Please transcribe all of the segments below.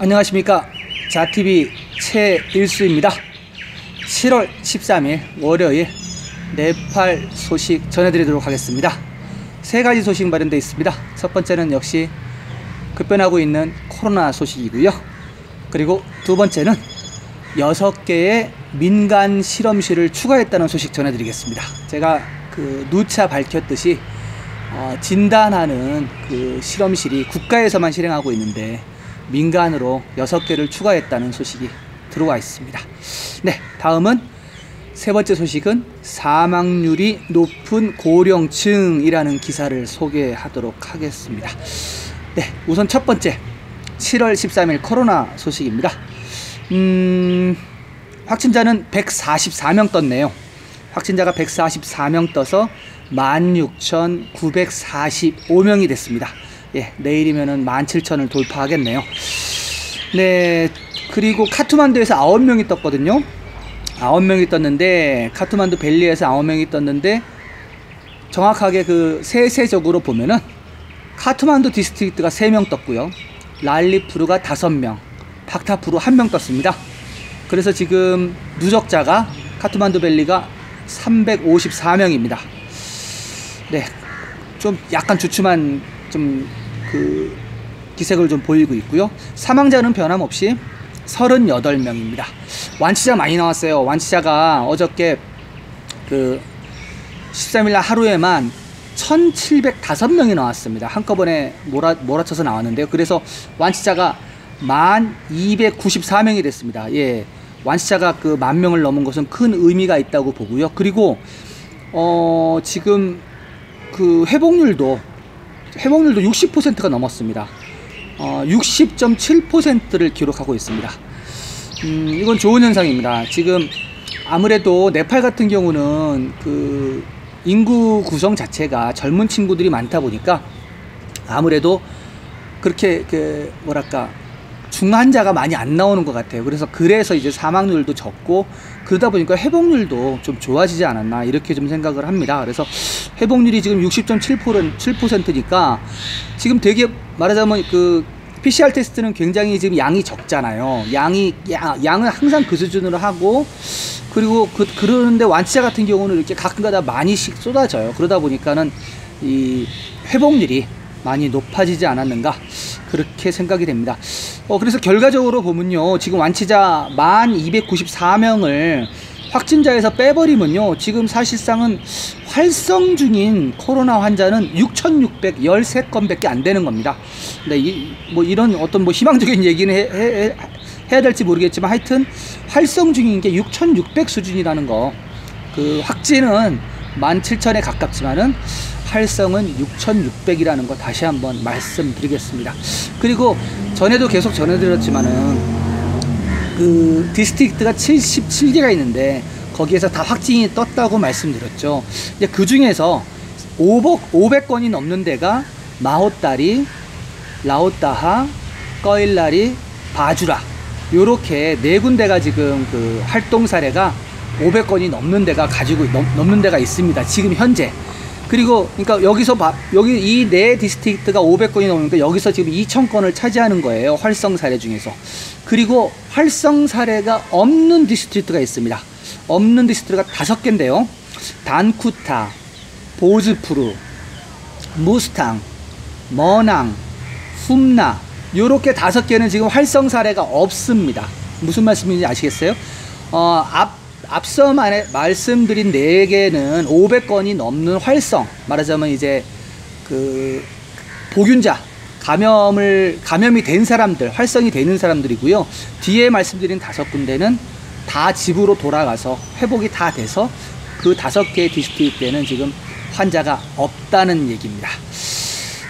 안녕하십니까, 자TV 최일수입니다. 7월 13일 월요일 네팔 소식 전해드리도록 하겠습니다. 세 가지 소식 마련되어 있습니다. 첫 번째는 역시 급변하고 있는 코로나 소식이고요. 그리고 두 번째는 6개의 민간 실험실을 추가했다는 소식 전해드리겠습니다. 제가 누차 밝혔듯이 진단하는 그 실험실이 국가에서만 실행하고 있는데 민간으로 6개를 추가했다는 소식이 들어와 있습니다. 네, 다음은 세 번째 소식은 사망률이 높은 고령층이라는 기사를 소개하도록 하겠습니다. 네, 우선 첫 번째 7월 13일 코로나 소식입니다. 확진자는 144명 떴네요. 확진자가 144명 떠서 16,945명이 됐습니다. 예, 내일이면은 17,000을 돌파하겠네요. 네, 그리고 카트만두에서 9명이 떴거든요. 9명이 떴는데, 카트만두 밸리에서 9명이 떴는데, 정확하게 세세적으로 보면은 카트만두 디스트릭트가 3명 떴고요, 랄리푸르가 5명, 박타푸르 1명 떴습니다. 그래서 지금 누적자가 카트만두 밸리가 354명입니다. 네, 좀 약간 주춤한 기색을 좀 보이고 있고요. 사망자는 변함없이 38명입니다. 완치자 많이 나왔어요. 완치자가 어저께 13일날 하루에만 1705명이 나왔습니다. 한꺼번에 몰아쳐서 나왔는데요. 그래서 완치자가 1294명이 됐습니다. 예, 완치자가 10,000명을 넘은 것은 큰 의미가 있다고 보고요. 그리고 지금 회복률도 60%가 넘었습니다. 60.7%를 기록하고 있습니다. 이건 좋은 현상입니다. 지금 아무래도 네팔 같은 경우는 인구 구성 자체가 젊은 친구들이 많다 보니까 아무래도 그렇게 중환자가 많이 안 나오는 것 같아요. 그래서 이제 사망률도 적고 그러다 보니까 회복률도 좀 좋아지지 않았나, 이렇게 좀 생각을 합니다. 그래서 회복률이 지금 60.7%니까 지금 되게 말하자면 PCR 테스트는 굉장히 지금 양이 적잖아요. 양은 항상 그 수준으로 하고, 그리고 그러는데 완치자 같은 경우는 이렇게 가끔가다 많이씩 쏟아져요. 그러다 보니까는 이 회복률이 많이 높아지지 않았는가, 그렇게 생각이 됩니다. 그래서 결과적으로 보면요, 지금 완치자 1294명을 확진자에서 빼버리면요, 지금 사실상은 활성 중인 코로나 환자는 6,613건밖에 안 되는 겁니다. 근데 이런 어떤 희망적인 얘기는 해야 될지 모르겠지만, 하여튼 활성 중인 게 6,600 수준이라는 거. 확진은 17,000에 가깝지만은 활성은 6,600이라는 거 다시 한번 말씀드리겠습니다. 그리고 전에도 계속 전해드렸지만은 디스트릭트가 77개가 있는데 거기에서 다 확진이 떴다고 말씀드렸죠. 이제 그 중에서 500건이 넘는 데가 마호다리, 라오타하, 꺼일라리, 바주라, 요렇게 4군데가 지금 활동 사례가 500건이 넘는 데가 있습니다. 지금 현재. 그리고 그러니까 여기 이 네 디스트릭트가 500건이 넘으니까 여기서 지금 2,000건을 차지하는 거예요, 활성 사례 중에서. 그리고 활성 사례가 없는 디스트릭트가 있습니다. 없는 디스트릭트가 5개인데요. 단쿠타, 보즈푸르, 무스탕, 머낭, 훔나, 요렇게 5개는 지금 활성 사례가 없습니다. 무슨 말씀인지 아시겠어요? 앞서 말씀드린 4개는 500건이 넘는 활성, 말하자면 이제 복균자, 감염이 된 사람들, 활성이 되는 사람들이고요. 뒤에 말씀드린 5군데는 다 집으로 돌아가서 회복이 다 돼서 그 5개의 디스트릭트에는 지금 환자가 없다는 얘기입니다.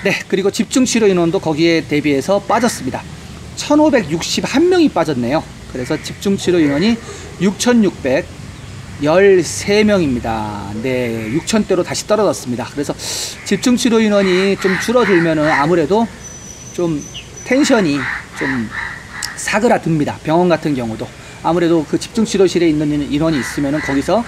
네, 그리고 집중치료 인원도 거기에 대비해서 빠졌습니다. 1,561명이 빠졌네요. 그래서 집중치료 인원이 6,613명입니다. 네, 6,000대로 다시 떨어졌습니다. 그래서 집중치료 인원이 좀 줄어들면은 아무래도 좀 텐션이 좀 사그라듭니다. 병원 같은 경우도 아무래도 집중치료실에 있는 인원이 있으면은 거기서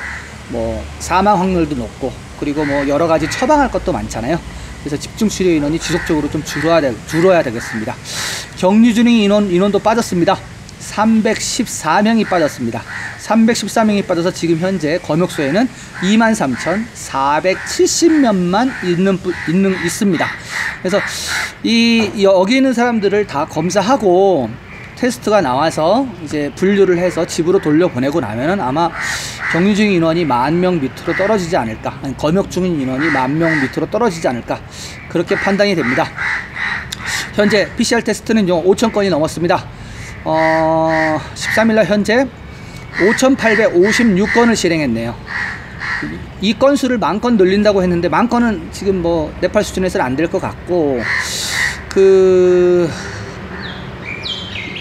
사망 확률도 높고, 그리고 여러 가지 처방할 것도 많잖아요. 그래서 집중치료 인원이 지속적으로 좀 줄어야 되겠습니다. 격리 중인 인원도 빠졌습니다. 314명이 빠졌습니다. 314명이 빠져서 지금 현재 검역소에는 23,470명만 있습니다. 그래서 여기 있는 사람들을 다 검사하고 테스트가 나와서 이제 분류를 해서 집으로 돌려보내고 나면은 아마 격리 중인 인원이 10,000명 밑으로 떨어지지 않을까, 아니, 검역 중인 인원이 10,000명 밑으로 떨어지지 않을까, 그렇게 판단이 됩니다. 현재 PCR 테스트는 5,000건이 넘었습니다. 13일날 현재 5,856건을 실행했네요. 이 건수를 10,000건 늘린다고 했는데 10,000건은 지금 뭐 네팔 수준에서는 안 될 것 같고,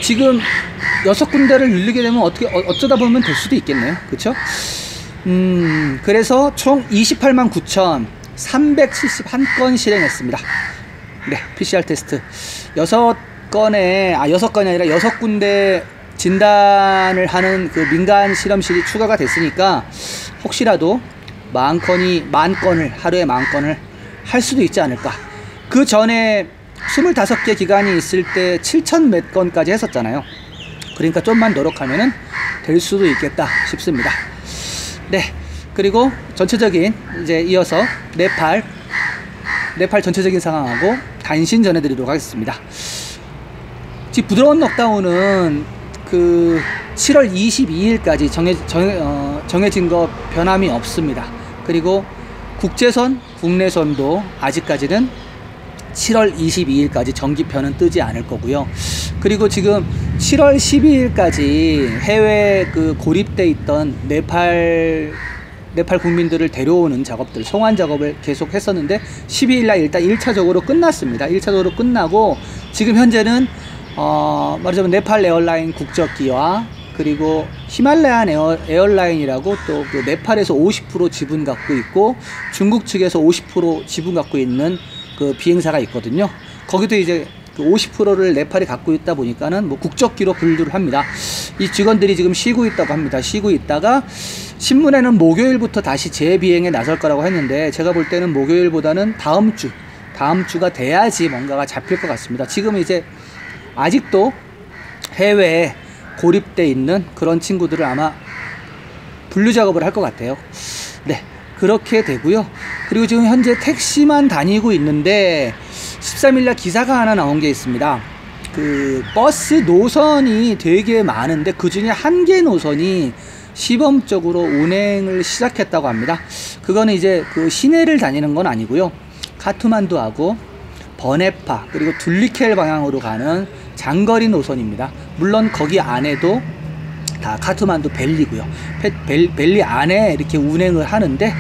지금 6군데를 늘리게 되면 어쩌다 보면 될 수도 있겠네요. 그쵸? 그래서 총 289,371건 실행했습니다. 네, PCR 테스트 6건이 아니라 6군데 진단을 하는 그 민간 실험실이 추가가 됐으니까 혹시라도 10,000건을 하루에 10,000건을 할 수도 있지 않을까. 그 전에 25개 기간이 있을 때 7,000 몇 건까지 했었잖아요. 그러니까 좀만 노력하면은 될 수도 있겠다 싶습니다. 네, 그리고 전체적인 이제 이어서 네팔 전체적인 상황하고 단신 전해드리도록 하겠습니다. 지금 부드러운 넉다운은 그 7월 22일까지 정해진 거 변함이 없습니다. 그리고 국제선, 국내선도 아직까지는 7월 22일까지 정기편은 뜨지 않을 거고요. 그리고 지금 7월 12일까지 해외 그 고립돼 있던 네팔 국민들을 데려오는 작업들, 송환 작업을 계속 했었는데 12일날 일단 1차적으로 끝났습니다. 1차적으로 끝나고 지금 현재는 말하자면 네팔 에어라인 국적기와 그리고 히말라얀 에어라인이라고 또 그 네팔에서 50% 지분 갖고 있고 중국 측에서 50% 지분 갖고 있는 그 비행사가 있거든요. 거기도 이제 그 50%를 네팔이 갖고 있다 보니까는 뭐 국적기로 분류를 합니다. 이 직원들이 지금 쉬고 있다고 합니다. 쉬고 있다가 신문에는 목요일부터 다시 재비행에 나설 거라고 했는데 제가 볼 때는 목요일보다는 다음 주가 돼야지 뭔가가 잡힐 것 같습니다. 지금 이제 아직도 해외에 고립돼 있는 그런 친구들을 아마 분류 작업을 할 것 같아요. 네, 그렇게 되고요. 그리고 지금 현재 택시만 다니고 있는데 13일날 기사가 하나 나온 게 있습니다. 그 버스 노선이 되게 많은데 그 중에 한 개 노선이 시범적으로 운행을 시작했다고 합니다. 그거는 이제 그 시내를 다니는 건 아니고요. 카트만두하고 버네파 그리고 둘리켈 방향으로 가는 장거리 노선입니다. 물론 거기 안에도 다 카트만두 벨리고요. 벨리 안에 이렇게 운행을 하는데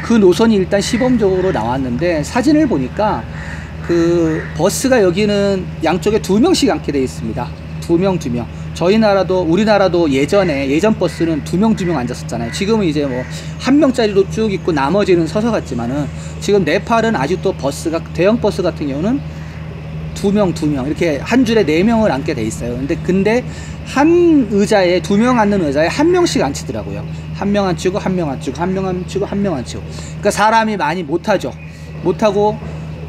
그 노선이 일단 시범적으로 나왔는데 사진을 보니까 그 버스가 여기는 양쪽에 2명씩 앉게 되어 있습니다. 2명. 우리나라도 예전 버스는 2명 앉았었잖아요. 지금은 이제 뭐 1명짜리로 쭉 있고 나머지는 서서 갔지만은 지금 네팔은 아직도 버스가 대형 버스 같은 경우는 2명 이렇게 한 줄에 4명을 앉게 돼 있어요. 근데 한 의자에 2명 앉는 의자에 1명씩 앉히더라고요. 1명 앉히고 1명 앉히고 1명 앉히고 1명 앉히고. 그러니까 사람이 많이 못하죠. 못하고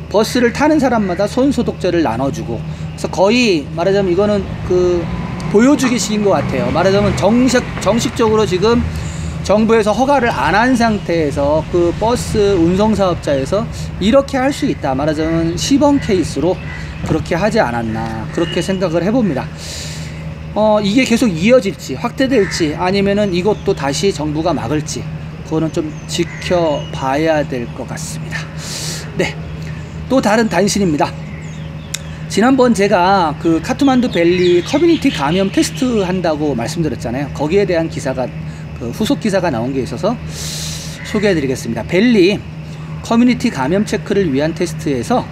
버스를 타는 사람마다 손소독제를 나눠주고. 그래서 거의 말하자면 이거는 그 보여주기식인 것 같아요. 말하자면 정식적으로 지금 정부에서 허가를 안 한 상태에서 그 버스 운송사업자에서 이렇게 할 수 있다. 말하자면 시범 케이스로 그렇게 하지 않았나 그렇게 생각을 해봅니다. 이게 계속 이어질지 확대될지 아니면은 이것도 다시 정부가 막을지 그거는 좀 지켜봐야 될 것 같습니다. 네, 또 다른 단신입니다. 지난번 제가 그 카트만두 벨리 커뮤니티 감염 테스트 한다고 말씀드렸잖아요. 거기에 대한 기사가 그 후속 기사가 나온 게 있어서 소개해 드리겠습니다. 벨리 커뮤니티 감염 체크를 위한 테스트에서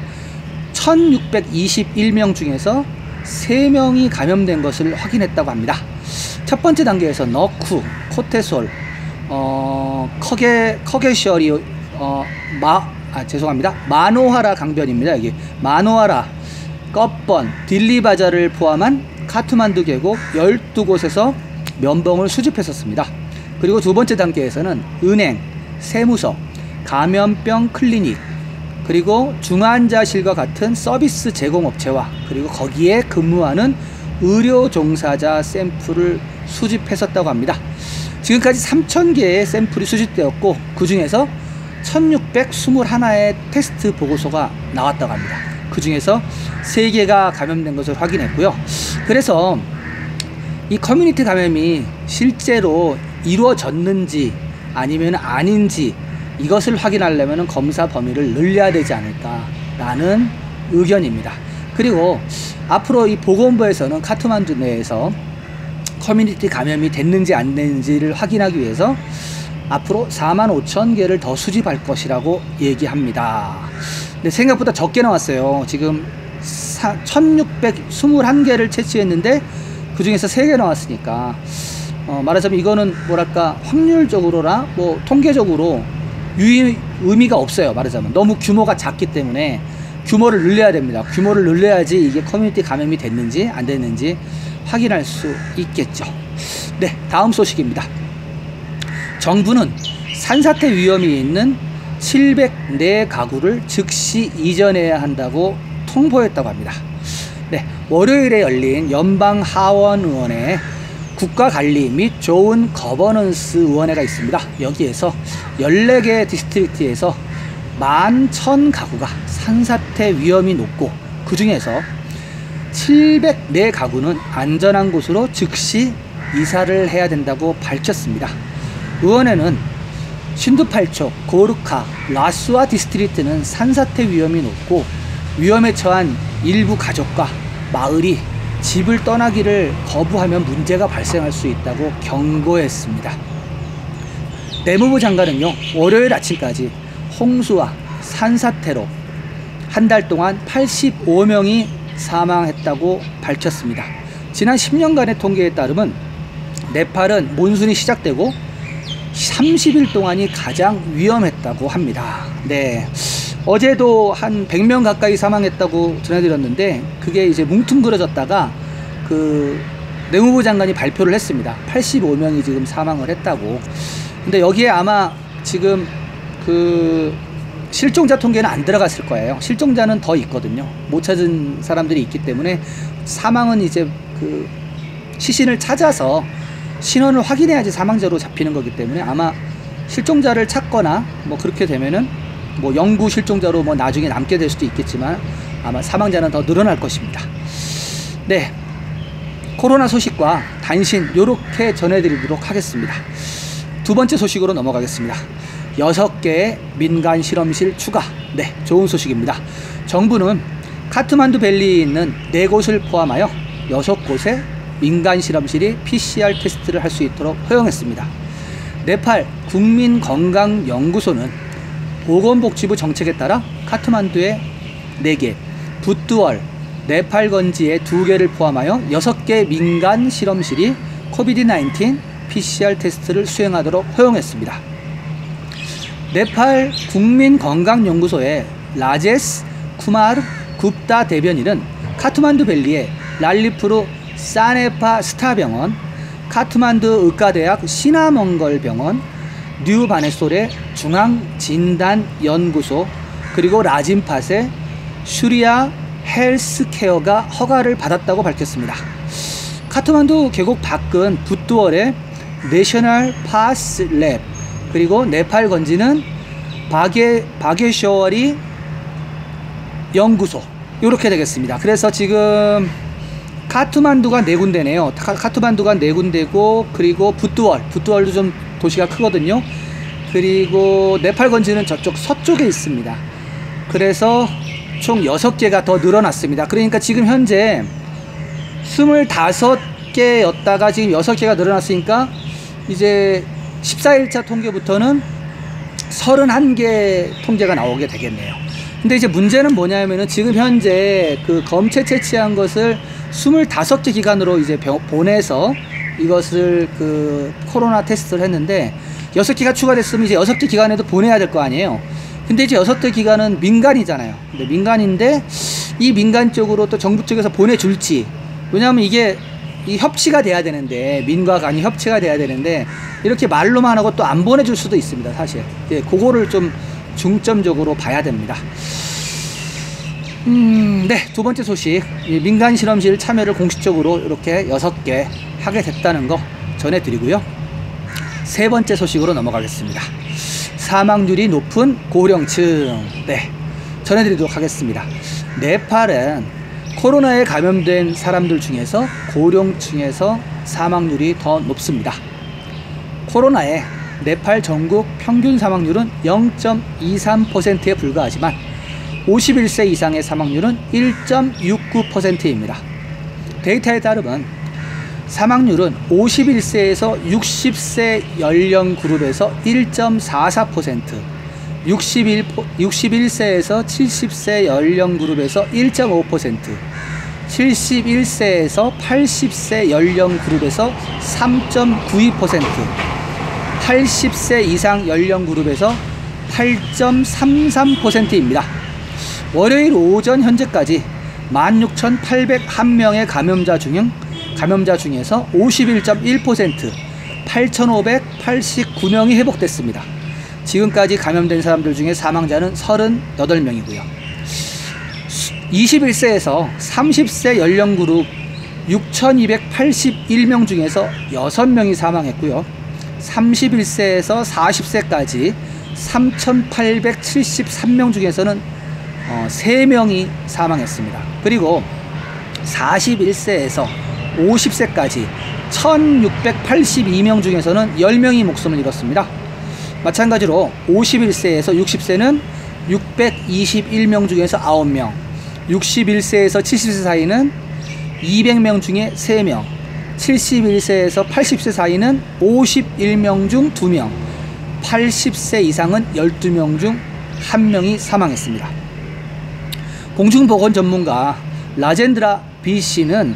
1621명 중에서 3명이 감염된 것을 확인했다고 합니다. 첫 번째 단계에서 너쿠, 코테솔, 커게시얼이 마노하라 강변입니다. 여기 마노하라, 껍번, 딜리바자를 포함한 카트만두 계곡 12곳에서 면봉을 수집했었습니다. 그리고 두 번째 단계에서는 은행, 세무서, 감염병 클리닉, 그리고 중환자실과 같은 서비스 제공업체와 그리고 거기에 근무하는 의료 종사자 샘플을 수집했었다고 합니다. 지금까지 3,000개의 샘플이 수집되었고 그 중에서 1,621의 테스트 보고서가 나왔다고 합니다. 그 중에서 3개가 감염된 것을 확인했고요. 그래서 이 커뮤니티 감염이 실제로 이루어졌는지 아니면 아닌지 이것을 확인하려면 검사 범위를 늘려야 되지 않을까라는 의견입니다. 그리고 앞으로 이 보건부에서는 카트만두 내에서 커뮤니티 감염이 됐는지 안 됐는지를 확인하기 위해서 앞으로 45,000개를 더 수집할 것이라고 얘기합니다. 근데 생각보다 적게 나왔어요. 지금 1,621개를 채취했는데 그 중에서 3개 나왔으니까 말하자면 이거는 뭐랄까 확률적으로나 뭐 통계적으로 의미가 없어요. 말하자면 너무 규모가 작기 때문에 규모를 늘려야 됩니다. 규모를 늘려야지 이게 커뮤니티 감염이 됐는지 안 됐는지 확인할 수 있겠죠. 네, 다음 소식입니다. 정부는 산사태 위험이 있는 704가구를 즉시 이전해야 한다고 통보했다고 합니다. 네, 월요일에 열린 연방하원의원회 국가관리 및 좋은 거버넌스 의원회가 있습니다. 여기에서 14개 디스트릭트에서 11,000가구가 산사태 위험이 높고 그 중에서 704가구는 안전한 곳으로 즉시 이사를 해야 된다고 밝혔습니다. 의원회는 신두팔초, 고르카, 라수아 디스트리트는 산사태 위험이 높고 위험에 처한 일부 가족과 마을이 집을 떠나기를 거부하면 문제가 발생할 수 있다고 경고했습니다. 내무부 장관은요, 월요일 아침까지 홍수와 산사태로 한 달 동안 85명이 사망했다고 밝혔습니다. 지난 10년간의 통계에 따르면 네팔은 몬순이 시작되고 30일 동안이 가장 위험했다고 합니다. 네, 어제도 한 100명 가까이 사망했다고 전해드렸는데 그게 이제 뭉뚱그려졌다가 그 내무부 장관이 발표를 했습니다. 85명이 지금 사망을 했다고. 근데 여기에 아마 지금 그 실종자 통계는 안 들어갔을 거예요. 실종자는 더 있거든요. 못 찾은 사람들이 있기 때문에 사망은 이제 그 시신을 찾아서 신원을 확인해야지 사망자로 잡히는 거기 때문에 아마 실종자를 찾거나 뭐 그렇게 되면은 뭐 영구 실종자로 뭐 나중에 남게 될 수도 있겠지만 아마 사망자는 더 늘어날 것입니다. 네, 코로나 소식과 단신 요렇게 전해드리도록 하겠습니다. 두 번째 소식으로 넘어가겠습니다. 6개의 민간 실험실 추가. 네, 좋은 소식입니다. 정부는 카트만두 밸리에 있는 4곳을 포함하여 6곳의 민간 실험실이 PCR 테스트를 할 수 있도록 허용했습니다. 네팔 국민건강연구소는 보건복지부 정책에 따라 카트만두에 4개, 붓두얼, 네팔건지에 2개를 포함하여 6개 민간 실험실이 코비드-19 PCR 테스트를 수행하도록 허용했습니다. 네팔 국민건강연구소의 라제스 쿠마르 굽다 대변인은 카트만두 밸리의 랄리푸르 사네파 스타병원, 카트만두 의과대학 시나몽걸병원, 뉴바네솔의 중앙진단연구소, 그리고 라진팟의 슈리아 헬스케어가 허가를 받았다고 밝혔습니다. 카트만두 계곡 밖은 붓두얼의 내셔널 파스 랩, 그리고 네팔 건지는 바게셔워리 연구소, 이렇게 되겠습니다. 그래서 지금 카트만두가 4군데네요. 카트만두가 4군데고, 그리고 붓두얼도 좀 도시가 크거든요. 그리고 네팔 건지는 저쪽 서쪽에 있습니다. 그래서 총 6개가 더 늘어났습니다. 그러니까 지금 현재 25개였다가 지금 6개가 늘어났으니까 이제 14일차 통계부터는 31개 통계가 나오게 되겠네요. 근데 이제 문제는 뭐냐면은 지금 현재 그 검체 채취한 것을 25개 기관으로 이제 보내서 이것을 그 코로나 테스트를 했는데 6개가 추가됐으면 이제 6개 기관에도 보내야 될 거 아니에요. 근데 이제 6개 기관은 민간이잖아요. 근데 민간인데 이 민간 쪽으로 또 정부 쪽에서 보내줄지, 왜냐하면 이게 이 협치가 돼야 되는데, 민과 간이 협치가 돼야 되는데 이렇게 말로만 하고 또 안 보내줄 수도 있습니다. 사실 그거를 좀 중점적으로 봐야 됩니다. 네, 두 번째 소식, 민간 실험실 참여를 공식적으로 이렇게 6개 하게 됐다는 거 전해드리고요. 세 번째 소식으로 넘어가겠습니다. 사망률이 높은 고령층, 네, 전해드리도록 하겠습니다. 네팔은 코로나에 감염된 사람들 중에서 고령층에서 사망률이 더 높습니다. 코로나에 네팔 전국 평균 사망률은 0.23%에 불과하지만 51세 이상의 사망률은 1.69%입니다. 데이터에 따르면 사망률은 51세에서 60세 연령 그룹에서 1.44%, 61세에서 70세 연령 그룹에서 1.5%, 71세에서 80세 연령 그룹에서 3.92%, 80세 이상 연령 그룹에서 8.33%입니다. 월요일 오전 현재까지 16,801명의 감염자 중에서 51.1%, 8,589명이 회복됐습니다. 지금까지 감염된 사람들 중에 사망자는 38명이고요. 21세에서 30세 연령 그룹 6,281명 중에서 6명이 사망했고요. 31세에서 40세까지 3,873명 중에서는 3명이 사망했습니다. 그리고 41세에서 50세까지 1,682명 중에서는 10명이 목숨을 잃었습니다. 마찬가지로 51세에서 60세는 621명 중에서 9명, 61세에서 70세 사이는 200명 중에 3명, 71세에서 80세 사이는 51명 중 2명, 80세 이상은 12명 중 1명이 사망했습니다. 공중보건 전문가 라젠드라 비씨는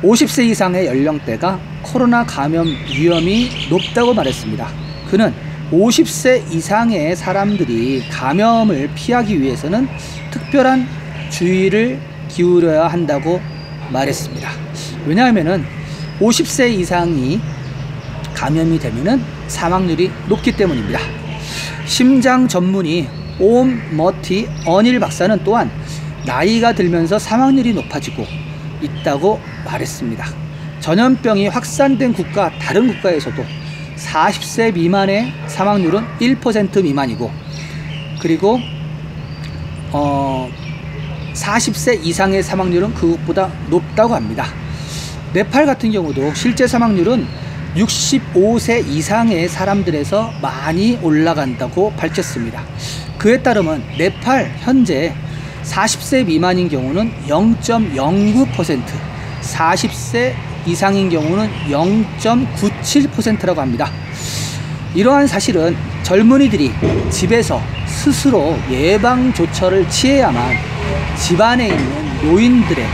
50세 이상의 연령대가 코로나 감염 위험이 높다고 말했습니다. 그는 50세 이상의 사람들이 감염을 피하기 위해서는 특별한 주의를 기울여야 한다고 말했습니다. 왜냐하면은 50세 이상이 감염이 되면은 사망률이 높기 때문입니다. 심장 전문의 옴 머티 어닐 박사는 또한 나이가 들면서 사망률이 높아지고 있다고 말했습니다. 전염병이 확산된 다른 국가에서도 40세 미만의 사망률은 1% 미만이고, 그리고 40세 이상의 사망률은 그것보다 높다고 합니다. 네팔 같은 경우도 실제 사망률은 65세 이상의 사람들에서 많이 올라간다고 밝혔습니다. 그에 따르면 네팔 현재 40세 미만인 경우는 0.09%, 40세 이상인 경우는 0.97%라고 합니다. 이러한 사실은 젊은이들이 집에서 스스로 예방조처를 취해야만 집안에 있는 노인들의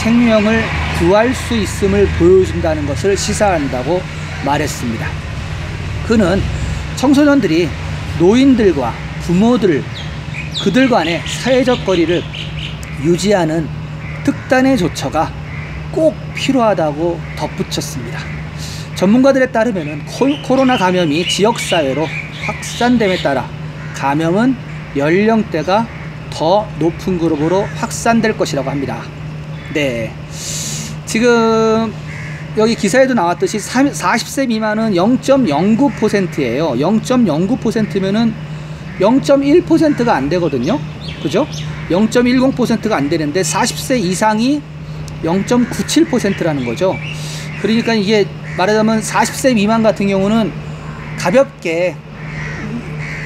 생명을 구할 수 있음을 보여준다는 것을 시사한다고 말했습니다. 그는 청소년들이 노인들과 부모들, 그들 간의 사회적 거리를 유지하는 특단의 조처가 꼭 필요하다고 덧붙였습니다. 전문가들에 따르면 코로나 감염이 지역사회로 확산됨에 따라 감염은 연령대가 더 높은 그룹으로 확산될 것이라고 합니다. 네, 지금 여기 기사에도 나왔듯이 40세 미만은 0.09%예요. 0.09%면은 0.1%가 안 되거든요. 그죠? 0.10%가 안 되는데 40세 이상이 0.97%라는 거죠. 그러니까 이게 말하자면 40세 미만 같은 경우는 가볍게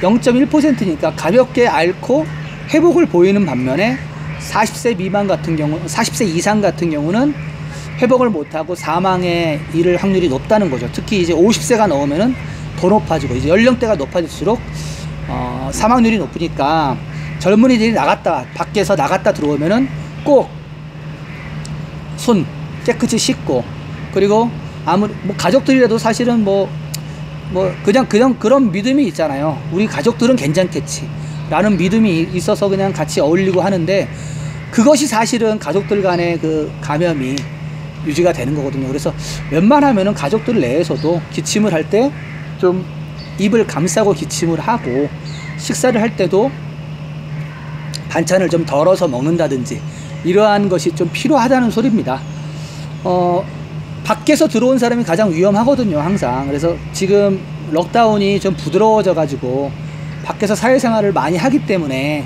0.1%니까 가볍게 앓고 회복을 보이는 반면에 40세 미만 같은 경우, 40세 이상 같은 경우는 회복을 못하고 사망에 이를 확률이 높다는 거죠. 특히 이제 50세가 넘으면은 더 높아지고, 이제 연령대가 높아질수록 사망률이 높으니까 젊은이들이 밖에서 나갔다 들어오면은 꼭 손 깨끗이 씻고, 그리고 가족들이라도 사실은 그냥 그런 믿음이 있잖아요. 우리 가족들은 괜찮겠지 라는 믿음이 있어서 그냥 같이 어울리고 하는데, 그것이 사실은 가족들 간의 그 감염이 유지가 되는 거거든요. 그래서 웬만하면은 가족들 내에서도 기침을 할 때 좀 입을 감싸고 기침을 하고, 식사를 할 때도 반찬을 좀 덜어서 먹는다든지 이러한 것이 좀 필요하다는 소리입니다. 밖에서 들어온 사람이 가장 위험하거든요, 항상. 그래서 지금 럭다운이 좀 부드러워져 가지고 밖에서 사회생활을 많이 하기 때문에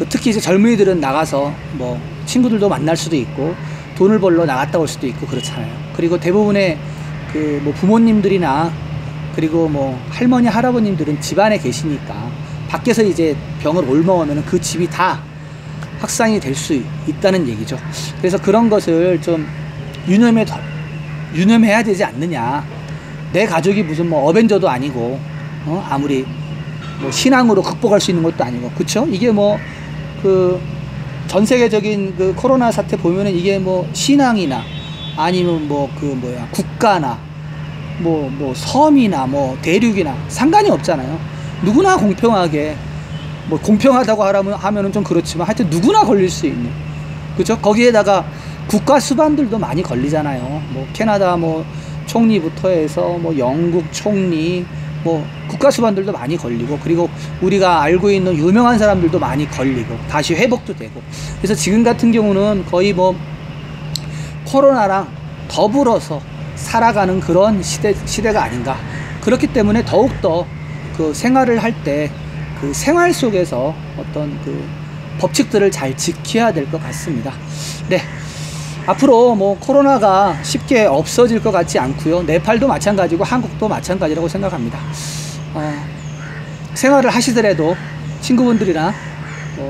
특히 이제 젊은이들은 나가서 뭐 친구들도 만날 수도 있고 돈을 벌러 나갔다 올 수도 있고 그렇잖아요. 그리고 대부분의 그 뭐 부모님들이나 그리고 뭐 할머니 할아버님들은 집안에 계시니까 밖에서 이제 병을 옮아오면 그 집이 다 확산이 될 수 있다는 얘기죠. 그래서 그런 것을 좀 유념해야 되지 않느냐. 내 가족이 무슨 뭐 어벤져도 아니고 아무리 뭐 신앙으로 극복할 수 있는 것도 아니고, 그쵸? 이게 뭐 그 전 세계적인 그 코로나 사태 보면은 이게 뭐 신앙이나 아니면 뭐 그 뭐야 국가나 뭐 섬이나 뭐 대륙이나 상관이 없잖아요. 누구나 공평하게, 뭐 공평하다고 하면은 좀 그렇지만 하여튼 누구나 걸릴 수 있는, 그죠? 거기에다가 국가 수반들도 많이 걸리잖아요. 뭐 캐나다 뭐 총리부터 해서 뭐 영국 총리, 뭐 국가 수반들도 많이 걸리고, 그리고 우리가 알고 있는 유명한 사람들도 많이 걸리고 다시 회복도 되고. 그래서 지금 같은 경우는 거의 뭐 코로나랑 더불어서 살아가는 그런 시대가 아닌가. 그렇기 때문에 더욱더 그 생활을 할 때 그 생활 속에서 어떤 그 법칙들을 잘 지켜야 될 것 같습니다. 네. 앞으로 뭐 코로나가 쉽게 없어질 것 같지 않고요. 네팔도 마찬가지고 한국도 마찬가지라고 생각합니다. 생활을 하시더라도 친구분들이나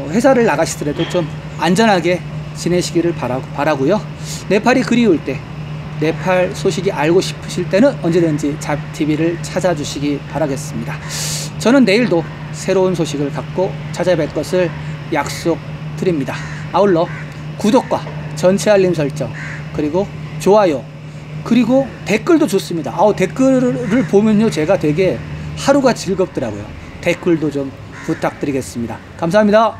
회사를 나가시더라도 좀 안전하게 지내시기를 바라고요. 네팔이 그리울 때, 네팔 소식이 알고 싶으실 때는 언제든지 잡TV를 찾아주시기 바라겠습니다. 저는 내일도 새로운 소식을 갖고 찾아뵐 것을 약속드립니다. 아울러 구독과 전체 알림 설정, 그리고 좋아요, 그리고 댓글도 좋습니다. 댓글을 보면요 제가 되게 하루가 즐겁더라고요. 댓글도 좀 부탁드리겠습니다. 감사합니다.